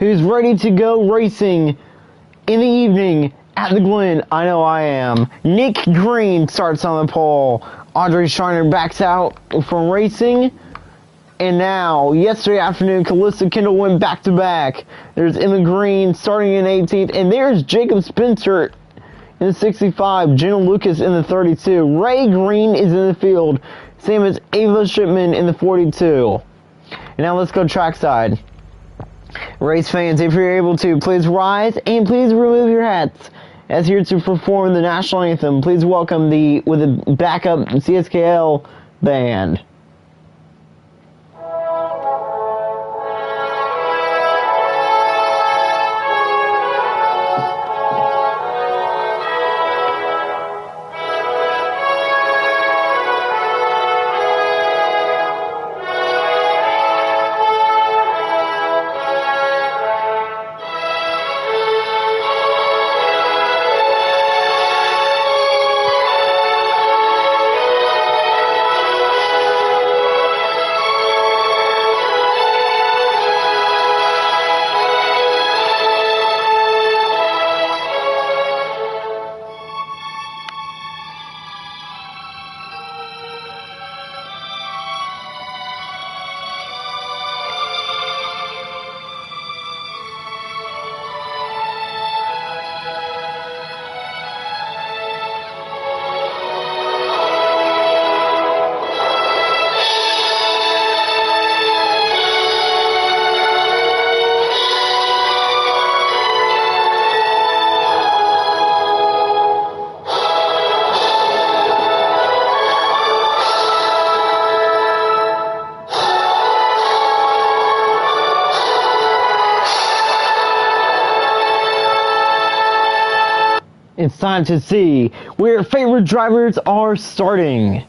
who's ready to go racing in the evening at the Glen. I know I am. Nick Green starts on the pole. Audrey Schreiner backs out from racing. And now, yesterday afternoon, Calista Kendall went back-to-back. There's Emma Green starting in 18th. And there's Jacob Spencer in the 65. Jenna Lucas in the 32. Ray Green is in the field. Same as Ava Shipman in the 42. And now let's go trackside. Race fans, if you're able to, please rise and please remove your hats. As here to perform the national anthem, please welcome with a backup CSKL band. It's time to see where favorite drivers are starting.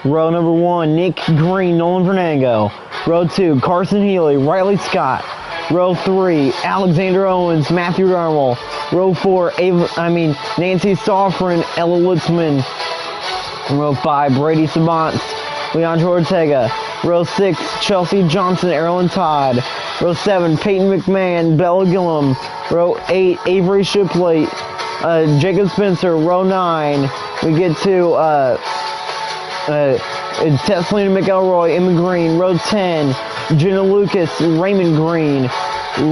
Row number 1, Nick Green, Nolan Fernando. Row 2, Carson Healy, Riley Scott. Row 3, Alexander Owens, Matthew Darmel. Row 4, Nancy Soffren, Ella Litzman. Row 5, Brady Sabants, Leandro Ortega. Row 6, Chelsea Johnson, Erilyn Todd. Row 7, Peyton McMahon, Bella Gillum. Row 8, Avery Shipley, Jacob Spencer. Row 9, we get to Tesselina McElroy, Emma Green. Row 10, Jenna Lucas, Raymond Green.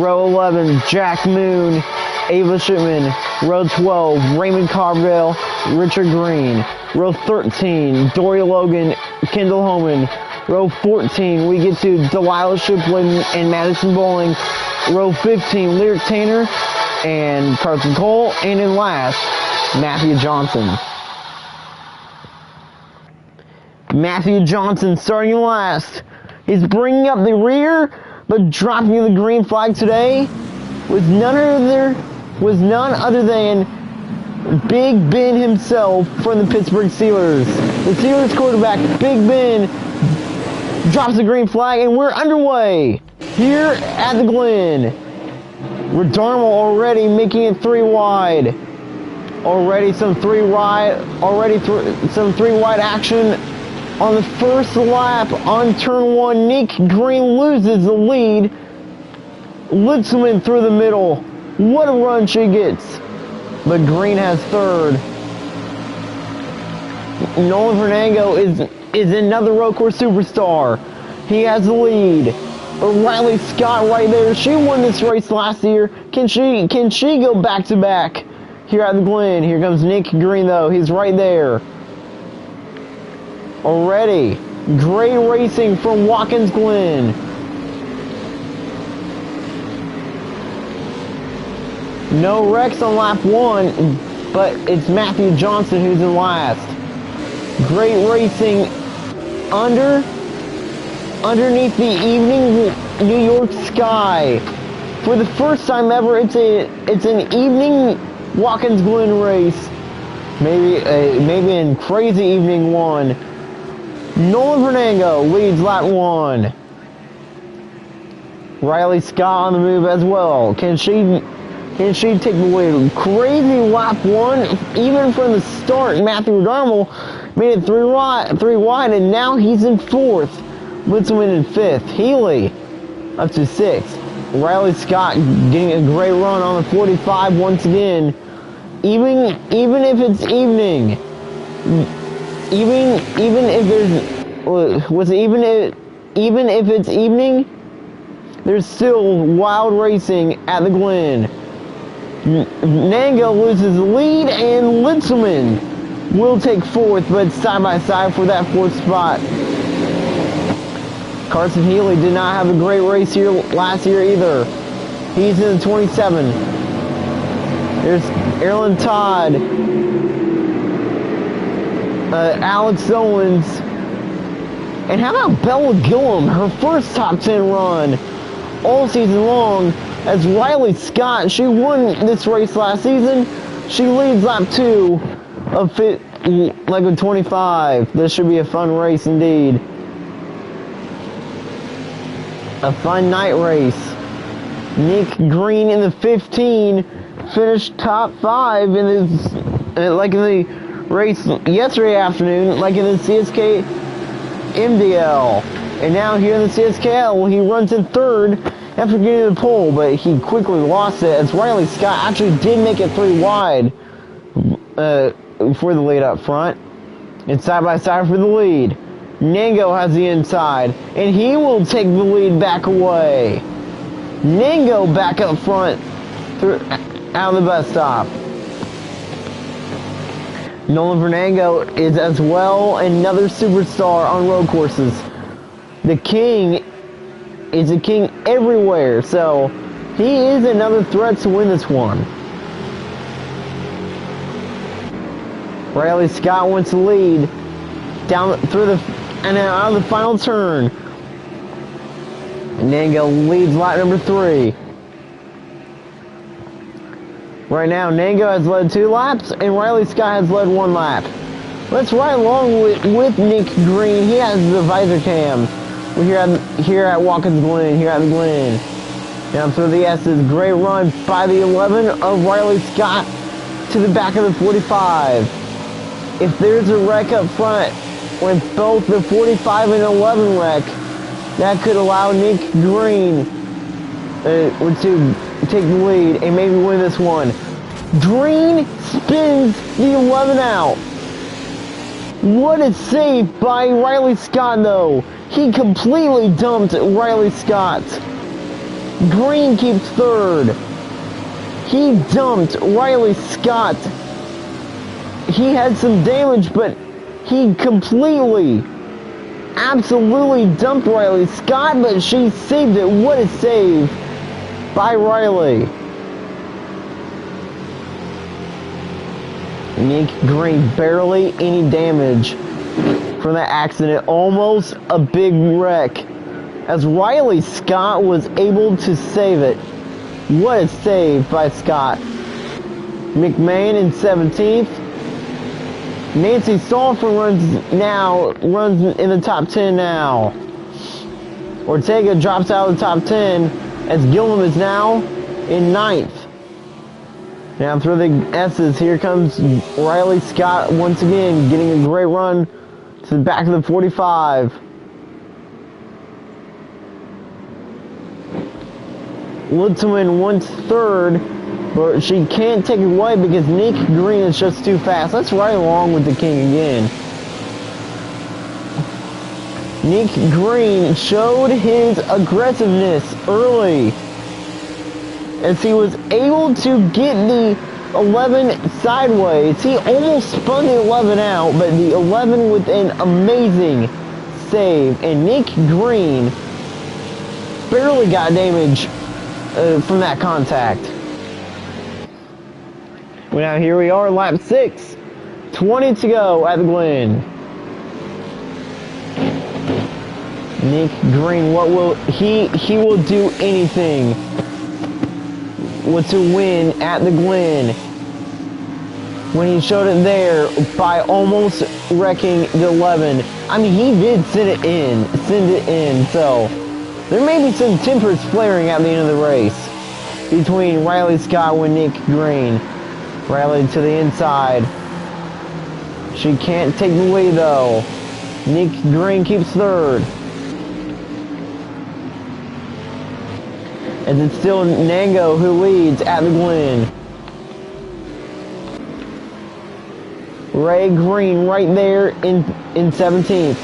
Row 11, Jack Moon, Ava Shipman. Row 12, Raymond Carville, Richard Green. Row 13, Doria Logan, Kendall Homan. Row 14, we get to Delilah Shipley and Madison Bowling. Row 15, Lyric Tanner and Carson Cole. And in last, Matthew Johnson. Matthew Johnson starting in last. He's bringing up the rear, but dropping the green flag today was none other than Big Ben himself from the Pittsburgh Steelers. The Steelers quarterback, Big Ben, drops the green flag, and we're underway here at the Glen. Darmel already making it 3 wide. Already some three wide action on the first lap on turn 1. Nick Green loses the lead. Litzman through the middle. What a run she gets. But Green has third. Nolan Fernando is another road course superstar. He has the lead. Riley Scott right there. She won this race last year. Can she go back to back here at the Glen? Here comes Nick Green though. He's right there. Already. Great racing from Watkins Glen. No wrecks on lap 1, but it's Matthew Johnson who's in last. Great racing underneath the evening New York sky. For the first time ever, it's an evening Watkins Glen race. Maybe in crazy evening 1. Nolan Fernando leads lap 1. Riley Scott on the move as well. Can she take the lead? Crazy lap 1, even from the start. Matthew Darmel made it 3 wide, and now he's in 4th. Litzman in 5th. Healy up to 6th. Riley Scott getting a great run on the 45 once again. Even if it's evening, even if there's even if it's evening, there's still wild racing at the Glen. Nango loses the lead, and Litzelman will take fourth, but side by side for that fourth spot. Carson Healy did not have a great race here last year either. He's in the 27. There's Erlen Todd, Alex Owens, and how about Bella Gillum, her first top 10 run all season long, as Riley Scott, she won this race last season. She leads lap 2 of like a 25. This should be a fun race indeed. A fun night race. Nick Green in the 15 finished top 5 in this, like in the race yesterday afternoon, like in the CSK MDL. And now here in the CSKL, he runs in third after getting the pole, but he quickly lost it as Riley Scott actually did make it 3 wide for the lead up front. And side by side for the lead. Nango has the inside, and he will take the lead back away. Nango back up front out of the bus stop. Nolan Vernango is as well another superstar on road courses. The king is a king everywhere, so he is another threat to win this one. Riley Scott wants to lead down through the and out of the final turn. Nango leads lap number 3. Right now, Nango has led 2 laps, and Riley Scott has led 1 lap. Let's ride along with Nick Green. He has the visor cam. We're here at Watkins Glen, here at the Glen. Down through the S's, great run by the 11 of Riley Scott to the back of the 45. If there's a wreck up front, with both the 45 and 11 wreck, that could allow Nick Green to take the lead and maybe win this one. Green spins the 11 out. What a save by Riley Scott though. He completely dumped Riley Scott. Green keeps third. He dumped Riley Scott. He had some damage, but he completely, absolutely dumped Riley Scott, but she saved it. What a save by Riley. Nick Green, barely any damage from that accident. Almost a big wreck, as Riley Scott was able to save it. What a save by Scott. McMahon in 17th. Nancy Stolfer runs in the top 10 now. Ortega drops out of the top 10 as Gillum is now in 9th. Now through the S's, here comes Riley Scott once again, getting a great run to the back of the 45. Litzelman wants third, but she can't take it away because Nick Green is just too fast. Let's ride along with the king again. Nick Green showed his aggressiveness early as he was able to get the 11 sideways. He almost spun the 11 out, but the 11 with an amazing save. And Nick Green barely got damage from that contact. Well, now here we are, lap 6. 20 to go at the Glen. Nick Green, what will he will do anything to win at the Glen. When he showed it there by almost wrecking the 11. I mean, he did send it in, so there may be some tempers flaring at the end of the race between Riley Scott and Nick Green. Riley to the inside. She can't take the lead though. Nick Green keeps third. As it's still Nango who leads at the Glen. Ray Green right there in 17th.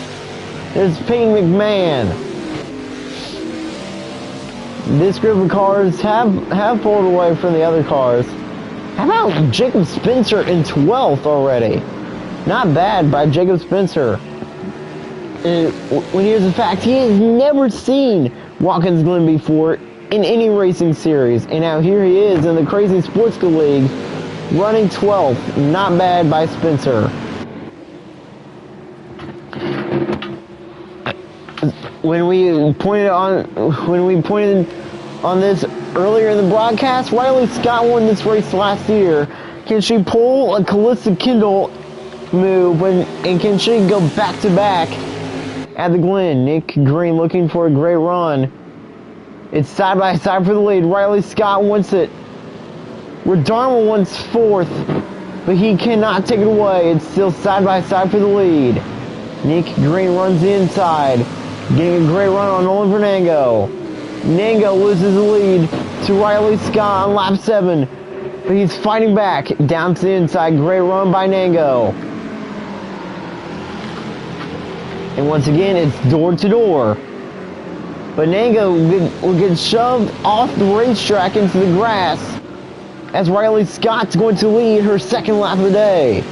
There's Peyton McMahon. This group of cars have pulled away from the other cars. How about Jacob Spencer in 12th already? Not bad by Jacob Spencer. And when here's the fact, he has never seen Watkins Glen before in any racing series. And now here he is in the Crazy Sports League, running 12th. Not bad by Spencer. When we pointed on this earlier in the broadcast, Riley Scott won this race last year. Can she pull a Calista Kendall move and can she go back to back at the Glen? Nick Green looking for a great run. It's side by side for the lead. Riley Scott wants it. Redarmo wants 4th, but he cannot take it away. It's still side by side for the lead. Nick Green runs the inside, getting a great run on Nolan Fernango. Nango loses the lead to Riley Scott on lap 7, but he's fighting back down to the inside. Great run by Nango. And once again, it's door to door. But Nango will get shoved off the racetrack into the grass as Riley Scott's going to lead her second lap of the day.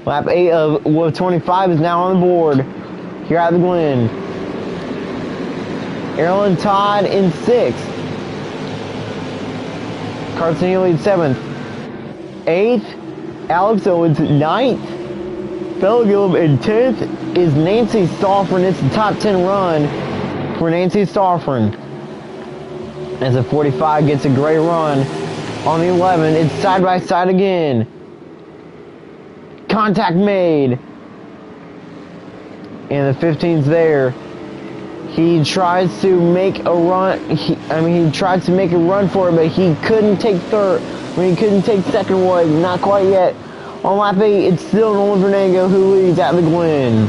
Lap 8 of 25 is now on the board here at the Glen. Erlen Todd in 6th. Carson leads 7th. 8th, Alex Owens 9th. Bella Gillum in 10th is Nancy Stauffer. It's a top 10 run for Nancy Stauffer. As the 45 gets a great run on the 11. It's side by side again. Contact made. And the 15's there. He tries to make a run. He tried to make a run for it, but he couldn't take third. He couldn't take second away. Not quite yet. On lap 8, it's still Nolan Fernango who leads at the Glen.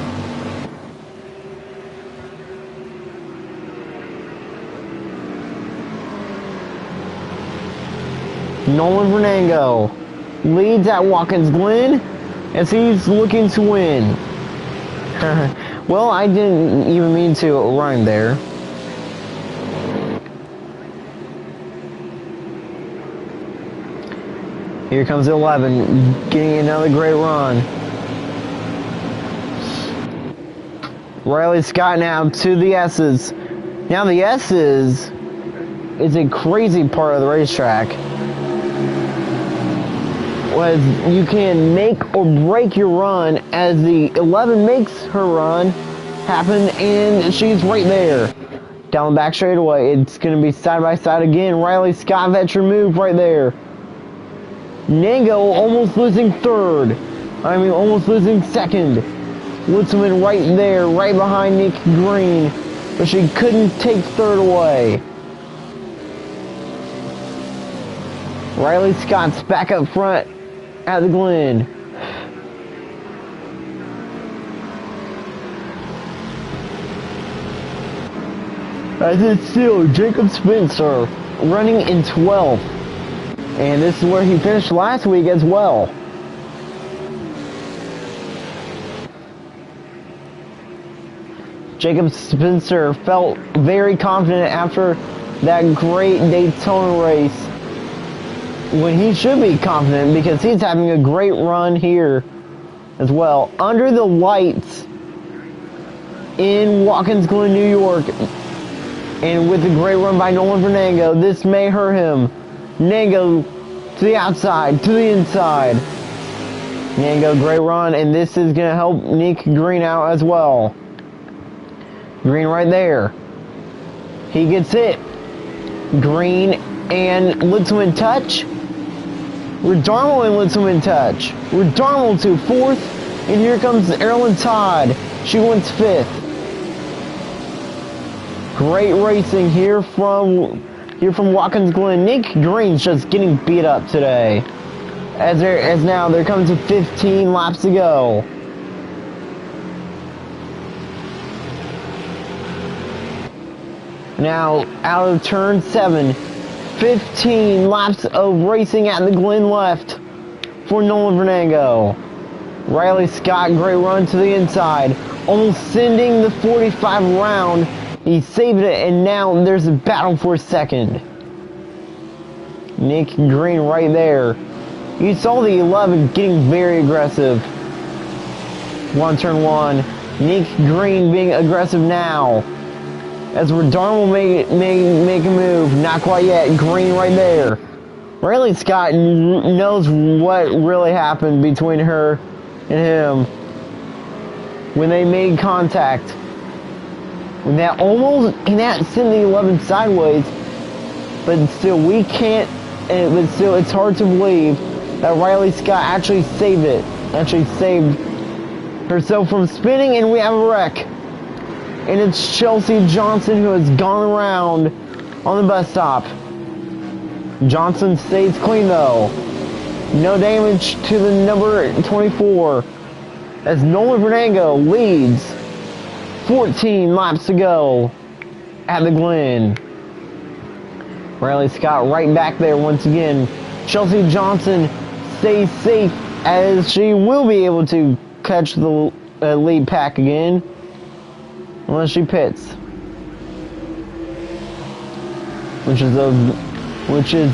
Nolan Fernango leads at Watkins Glen as he's looking to win. Well, I didn't even mean to rhyme there. Here comes 11, getting another great run. Riley Scott now to the S's. Now the S's is a crazy part of the racetrack. Was you can make or break your run as the 11 makes her run happen, and she's right there. Down the back straightaway. It's going to be side by side again. Riley Scott veteran move right there. Nango almost losing third. Almost losing second. Woodsman right there, right behind Nick Green. But she couldn't take third away. Riley Scott's back up front at the Glen. As it's still Jacob Spencer running in 12th. And this is where he finished last week as well. Jacob Spencer felt very confident after that great Daytona race, when he should be confident because he's having a great run here as well. Under the lights in Watkins Glen, New York, and with a great run by Nolan Fernango, this may hurt him. Nango to the outside, to the inside. Nango, great run, and this is going to help Nick Green out as well. Green right there. He gets it. Green and Litzman touch. Redarmo and Litzman touch. Redarmo to 4th, and here comes Erlen Todd. She wins 5th. Great racing here from Watkins Glen. Nick Green's just getting beat up today. As now they're coming to 15 laps to go. Now out of turn 7. 15 laps of racing at the Glen left for Nolan Vernango. Riley Scott, great run to the inside, almost sending the 45 around. He saved it, and now there's a battle for second. Nick Green right there. You saw the 11 getting very aggressive. One turn 1. Nick Green being aggressive now. As Darnell make a move. Not quite yet. Green right there. Riley Scott knows what really happened between her and him when they made contact. And that sent the 11 sideways. But still, we can't. But still, it's hard to believe that Riley Scott actually saved it. Actually saved herself from spinning, and we have a wreck. And it's Chelsea Johnson who has gone around on the bus stop. Johnson stays clean though. No damage to the number 24. As Nolan Vernango leads 14 laps to go at the Glen. Riley Scott right back there once again. Chelsea Johnson stays safe as she will be able to catch the lead pack again. Unless she pits. Which is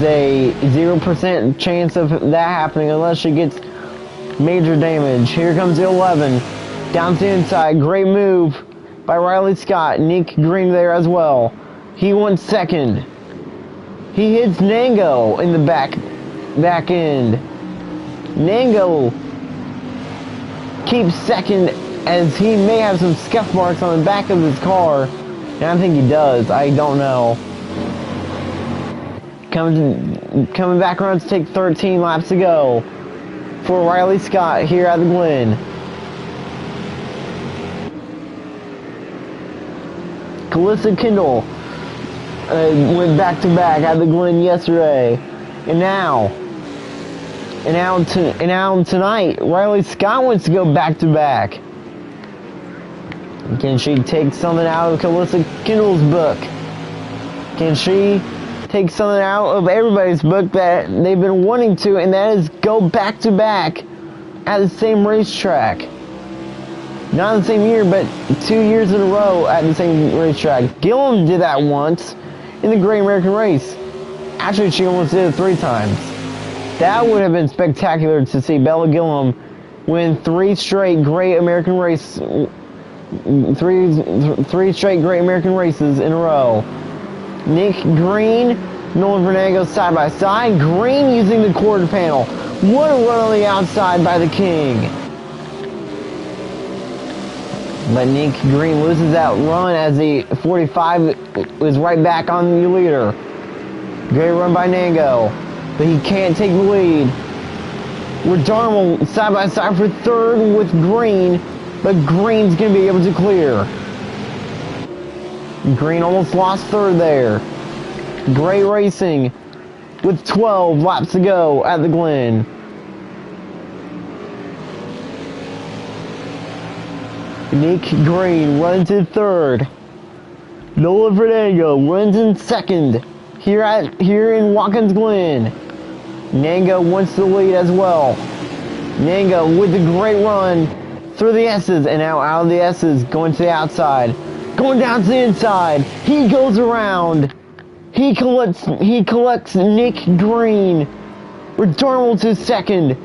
a 0% chance of that happening unless she gets major damage. Here comes the 11. Down to the inside. Great move by Riley Scott. Nick Green there as well. He went second. He hits Nango in the back end. Nango keeps second as he may have some scuff marks on the back of his car. And I think he does. I don't know. Coming back around to take 13 laps to go for Riley Scott here at the Glen. Calissa Kendall went back to back at the Glen yesterday, and now tonight, Riley Scott wants to go back to back. Can she take something out of Calissa Kendall's book? Can she take something out of everybody's book that they've been wanting to, and that is go back to back at the same racetrack? Not in the same year, but 2 years in a row at the same racetrack. Gillum did that once in the Great American Race. Actually, she almost did it 3 times. That would have been spectacular to see Bella Gillum win 3 straight Great American Race, three straight Great American Races in a row. Nick Green, Nolan Vernango side by side. Green using the quarter panel. What a run on the outside by the King. But Nick Green loses that run as the 45 is right back on the leader. Great run by Nango, but he can't take the lead. Darnell side by side for third with Green, but Green's going to be able to clear. Green almost lost third there. Great racing with 12 laps to go at the Glen. Nick Green runs in third. Nolan Vernango runs in second here in Watkins Glen. Nango wants the lead as well. Nango with a great run through the S's, and now out of the S's, going to the outside. Going down to the inside. He goes around. He collects Nick Green. Darnell to second.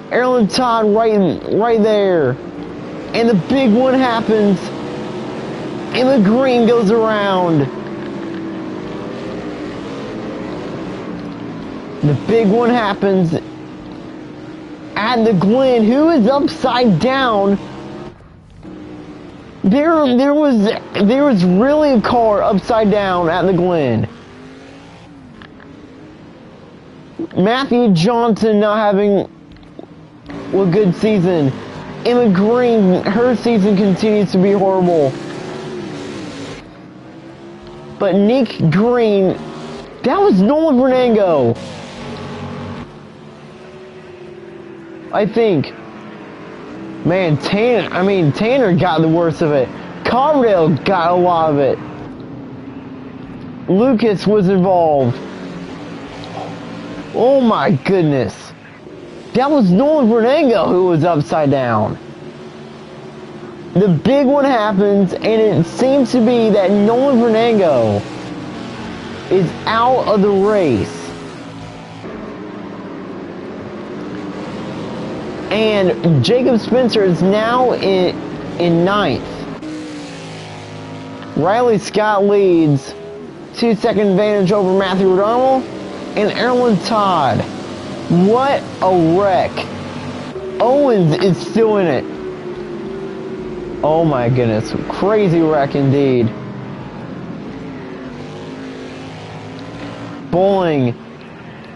Erlen Todd right there. And the big one happens. And the Green goes around. The big one happens at the Glen. Who is upside down? There was really a car upside down at the Glen. Matthew Johnson not having a good season. Emma Green, her season continues to be horrible. But Nick Green, that was Nolan Vernango. I think. Man, Tanner got the worst of it. Carbondale got a lot of it. Lucas was involved. Oh my goodness. That was Nolan Vernango who was upside down. The big one happens, and it seems to be that Nolan Vernango is out of the race. And Jacob Spencer is now in ninth. Riley Scott leads, 2-second advantage over Matthew O'Donnell and Erlen Todd. What a wreck. Owens is still in it. Oh my goodness, crazy wreck indeed. Bowling,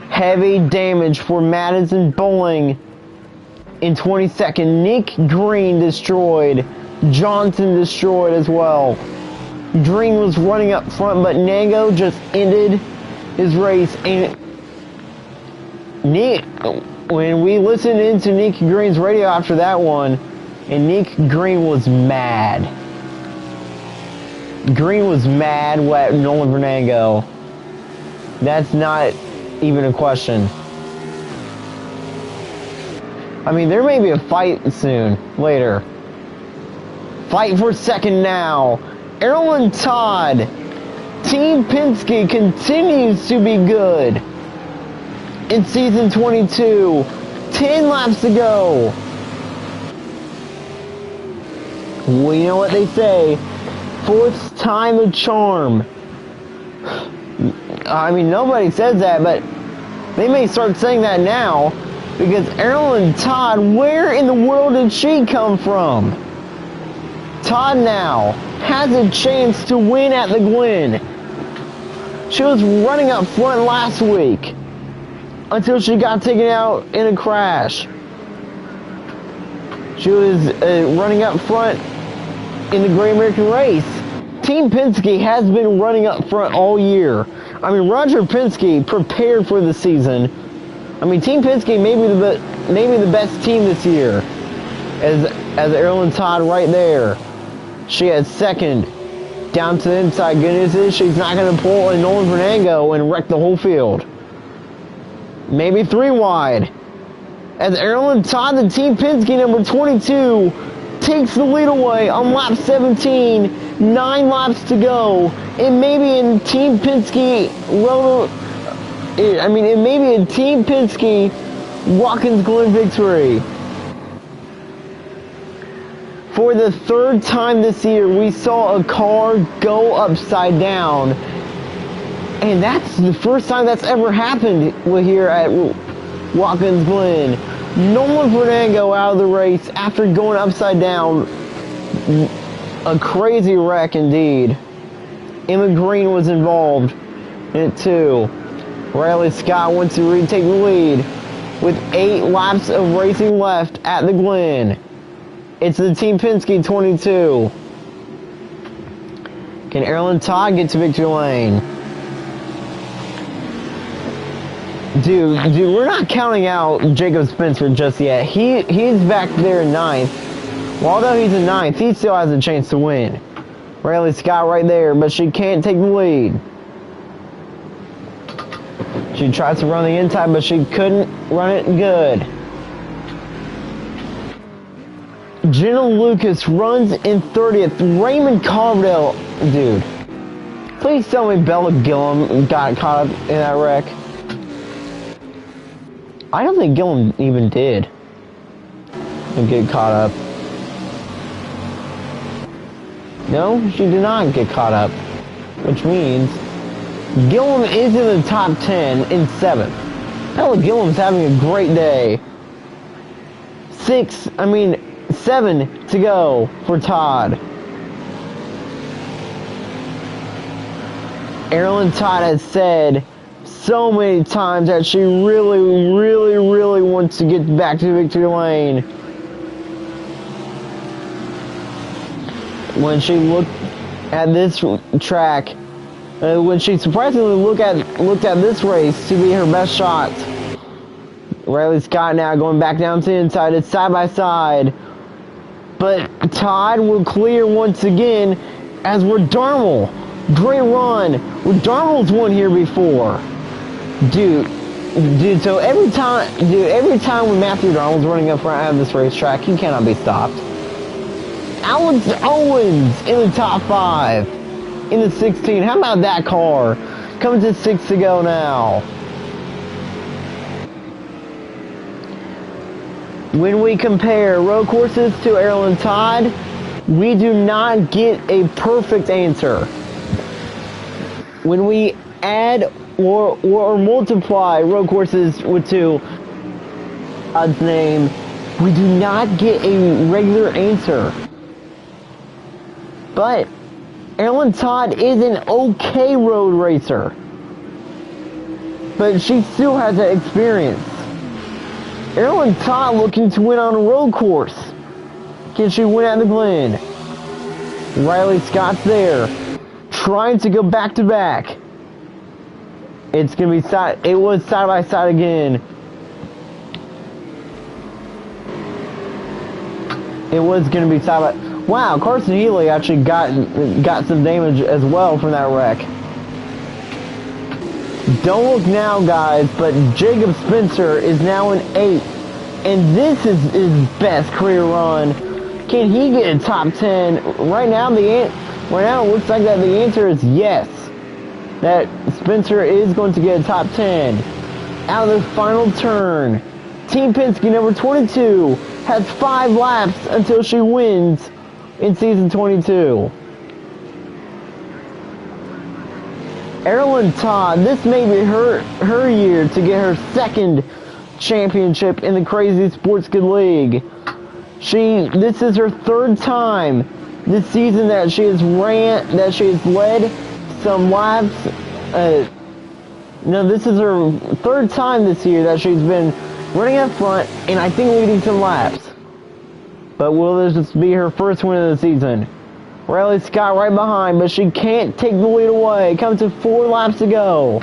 heavy damage for Madison Bowling. In 22nd, Nick Green destroyed. Johnson destroyed as well. Green was running up front, but Nango just ended his race. And Nick, when we listened into Nick Green's radio after that one, and Nick Green was mad. Green was mad at Nolan Vernango. That's not even a question. I mean, there may be a fight soon, later. Fight for second now. Erlen Todd. Team Penske continues to be good. In season 22. 10 laps to go. Well, you know what they say. Fourth time the charm. I mean, nobody says that, but they may start saying that now. Because Erlen Todd, where in the world did she come from? Todd now has a chance to win at the Glen. She was running up front last week until she got taken out in a crash. She was running up front in the Great American Race. Team Penske has been running up front all year. I mean, Roger Penske prepared for the season. I mean, Team Penske may be the best team this year. As Erlen Todd right there. She has second. Down to the inside. Good news is she's not going to pull a Nolan Vernango and wreck the whole field. Maybe 3 wide. As Erlen Todd, the Team Penske number 22, takes the lead away on lap 17. 9 laps to go. It may be in Team Penske it may be a Team Penske Watkins Glen victory. For the 3rd time this year, we saw a car go upside down. And that's the first time that's ever happened here at Watkins Glen. Nolan Vernango out of the race after going upside down. A crazy wreck indeed. Emma Green was involved in it too. Riley Scott wants to retake the lead with 8 laps of racing left at the Glen. It's the Team Penske 22. Can Erlen Todd get to victory lane? Dude, we're not counting out Jacob Spencer just yet. He's back there in 9th. Well, although he's in 9th, he still has a chance to win. Riley Scott right there, but she can't take the lead. She tries to run the inside, but she couldn't run it good. Jenna Lucas runs in 30th. Raymond Carverdale, dude. Please tell me Bella Gillum got caught up in that wreck. I don't think Gillum even did get caught up. No, she did not get caught up. Which means Gillum is in the top 10 in 7th. Bella Gillum's having a great day. 7 to go for Todd. Erlen Todd has said so many times that she really wants to get back to victory lane. When she looked at this track, when she surprisingly looked at this race to be her best shot. Riley Scott now going back down to the inside. It's side by side. But Todd will clear once again as we're Darnell Great run. Darnold's won here before. Dude, so every time when Matthew Darnold's running up front out of this racetrack, he cannot be stopped. Alex Owens in the top 5. In the 16. How about that car? Coming to 6 to go now. When we compare road courses to Erlen Todd, we do not get a perfect answer. When we add or multiply road courses to Todd's name, we do not get a regular answer. But Erlen Todd is an okay road racer. But she still has that experience. Erlen Todd looking to win on a road course. Can she win at the Glen? Riley Scott's there. Trying to go back to back. It's going to be it was side by side again. It was going to be side by... Wow, Carson Healy actually got some damage as well from that wreck. Don't look now, guys, but Jacob Spencer is now in 8th. And this is his best career run. Can he get a top 10? Right now it looks like that the answer is yes. That Spencer is going to get a top 10. Out of the final turn. Team Penske number 22 has 5 laps until she wins in season 22. Erlen Todd, this may be her year to get her second championship in the Crazy Sports Good League. This is her 3rd time this season that she has led some laps. No, this is her 3rd time this year that she's been running up front and I think leading some laps. But will this be her first win of the season? Riley Scott right behind, but she can't take the lead away. Comes to 4 laps to go.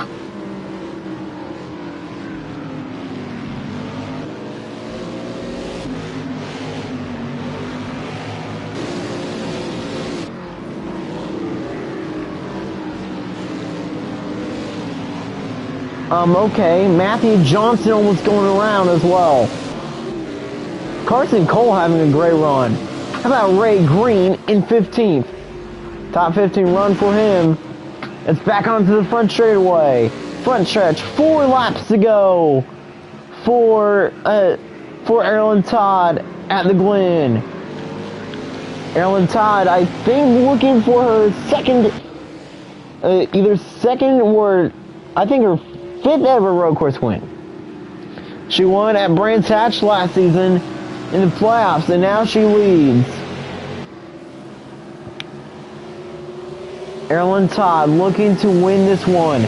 Okay, Matthew Johnson almost going around as well. Carson Cole having a great run. How about Ray Green in 15th? Top 15 run for him. It's back onto the front straightaway. Front stretch, 4 laps to go for Erlen Todd at the Glen. Erlen Todd, I think, looking for her second, either second or I think her 5th ever road course win. She won at Brands Hatch last season in the playoffs, and now she leads. Erlen Todd looking to win this one.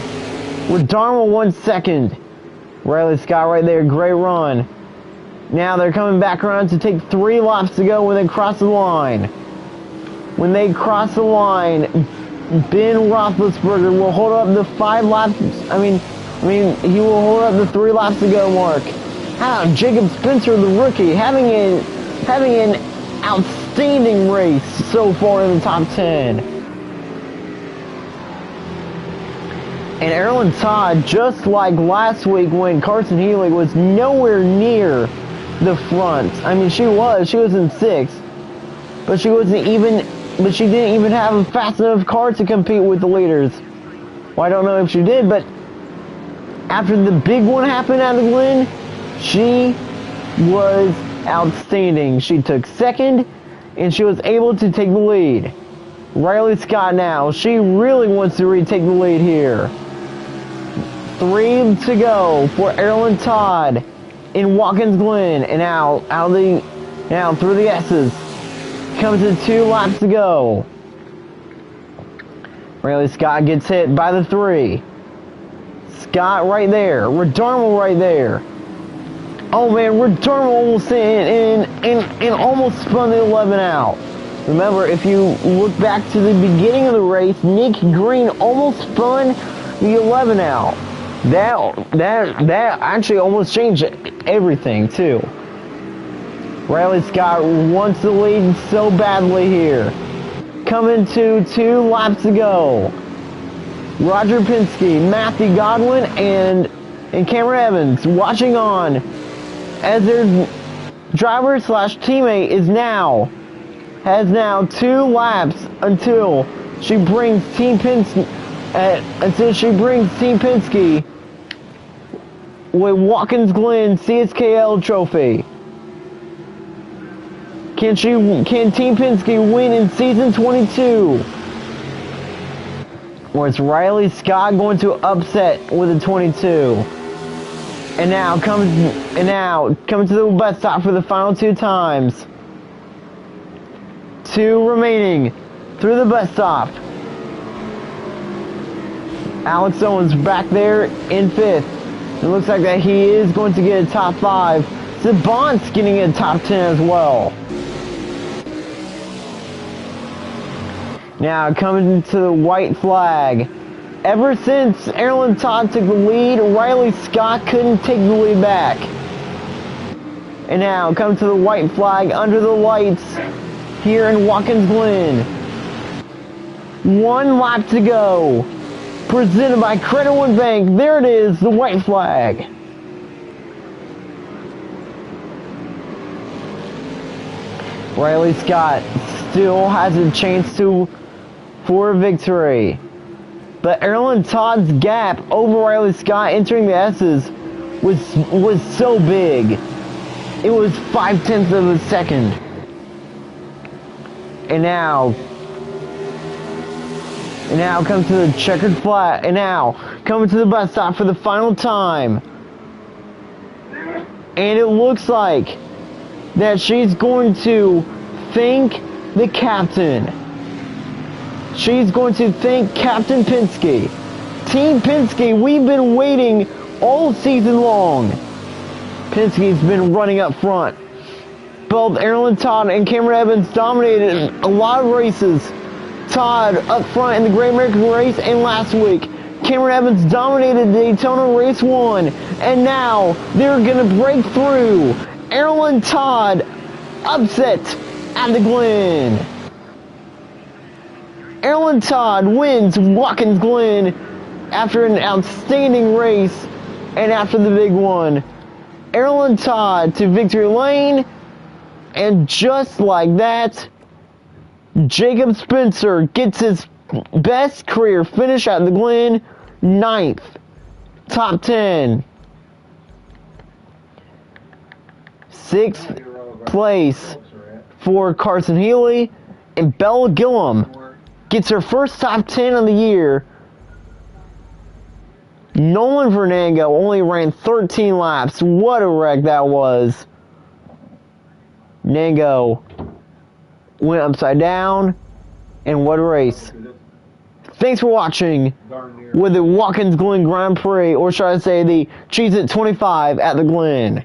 With Darnell 1 second. Riley Scott right there, great run. Now they're coming back around to take 3 laps to go when they cross the line. When they cross the line, Ben Roethlisberger will hold up the 5 laps. I mean, he will hold up the 3 laps to go mark. How about Jacob Spencer, the rookie, having an outstanding race so far in the top 10. And Erlen Todd, just like last week when Carson Healy was nowhere near the front. I mean, she was in 6th, but she didn't even have a fast enough car to compete with the leaders. Well, I don't know if she did, but after the big one happened at the Glen, she was outstanding. She took 2nd, and she was able to take the lead. Riley Scott now, she really wants to retake the lead here. 3 to go for Erlen Todd in Watkins Glen, and now through the S's. Comes to 2 laps to go. Riley Scott gets hit by the 3. Scott right there. Redarmo right there. Oh man, Redarmo almost and almost spun the 11 out. Remember, if you look back to the beginning of the race, Nick Green almost spun the 11 out. That actually almost changed everything too. Riley Scott wants the lead so badly here. Coming to 2 laps to go. Roger Penske, Matthew Godwin, and Cameron Evans watching on as their driver slash teammate has now 2 laps until she brings Team Penske with Watkins Glen CSKL trophy. Can Team Penske win in season 22? Or is Riley Scott going to upset with a 22? And now coming to the bus stop for the final 2 times. 2 remaining through the bus stop. Alex Owens back there in 5th. It looks like that he is going to get a top 5. Saban's getting a top 10 as well. Now coming to the white flag. Ever since Erlen Todd took the lead, Riley Scott couldn't take the lead back. And now coming to the white flag under the lights here in Watkins Glen. 1 lap to go. Presented by Credit One Bank. There it is, the white flag. Riley Scott still has a chance for a victory. But Erlen Todd's gap over Riley Scott entering the S's was so big. It was 0.5 of a second. And now comes to the checkered flag. And now coming to the bus stop for the final time. And it looks like that she's going to thank the captain. She's going to thank Captain Penske. Team Penske, we've been waiting all season long. Penske's been running up front. Both Erlen Todd and Cameron Evans dominated a lot of races. Todd up front in the Great American Race, and last week Cameron Evans dominated Daytona Race 1, and now they're gonna break through. Erlen Todd upset at the Glen. Erlen Todd wins Watkins Glen after an outstanding race and after the big one. Erlen Todd to victory lane, and just like that, Jacob Spencer gets his best career finish at the Glen, 9th, top 10. 6th place for Carson Healy, and Bella Gillum gets her first top 10 of the year. Nolan Vernango only ran 13 laps. What a wreck that was. Nango went upside down, and what a race. Thanks for watching with the Watkins Glen Grand Prix, or should I say the Cheez-It 25 at the Glen.